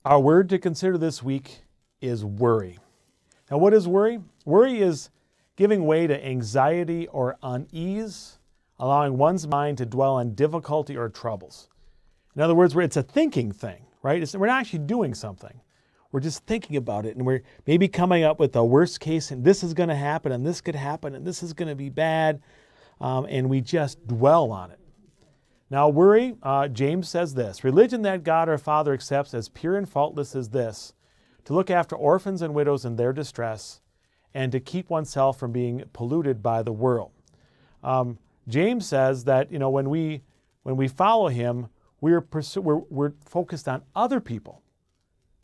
Our word to consider this week is worry. Now, what is worry? Worry is giving way to anxiety or unease, allowing one's mind to dwell on difficulty or troubles. In other words, it's a thinking thing, right? We're not actually doing something. We're just thinking about it, and we're maybe coming up with the worst case, and this is going to happen, and this could happen, and this is going to be bad, and we just dwell on it. Now, worry, James says this, religion that God our Father accepts as pure and faultless is this, to look after orphans and widows in their distress, and to keep oneself from being polluted by the world. James says that, when we follow him, we're focused on other people,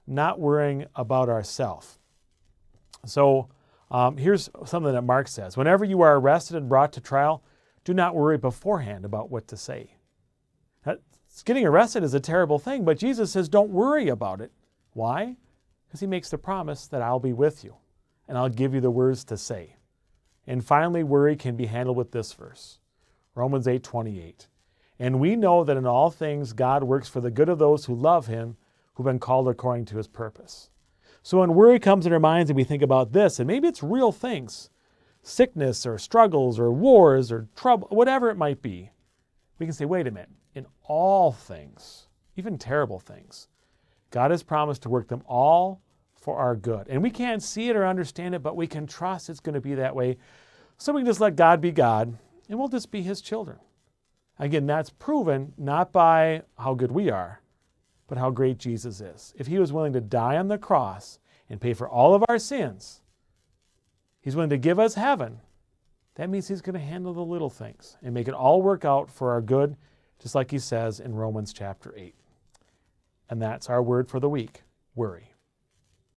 not worrying about ourselves. So here's something that Mark says. Whenever you are arrested and brought to trial, do not worry beforehand about what to say. Getting arrested is a terrible thing, but Jesus says don't worry about it. Why? Because he makes the promise that I'll be with you and I'll give you the words to say. And finally, worry can be handled with this verse, Romans 8:28. And we know that in all things God works for the good of those who love him, who've been called according to his purpose. So when worry comes in our minds and we think about this, and maybe it's real things, sickness or struggles or wars or trouble, whatever it might be, we can say, wait a minute, in all things, even terrible things, God has promised to work them all for our good. And we can't see it or understand it, but we can trust it's going to be that way. So we can just let God be God, and we'll just be his children. Again, that's proven not by how good we are, but how great Jesus is. If he was willing to die on the cross and pay for all of our sins, he's willing to give us heaven. That means he's going to handle the little things and make it all work out for our good, just like he says in Romans chapter 8. And that's our word for the week, worry.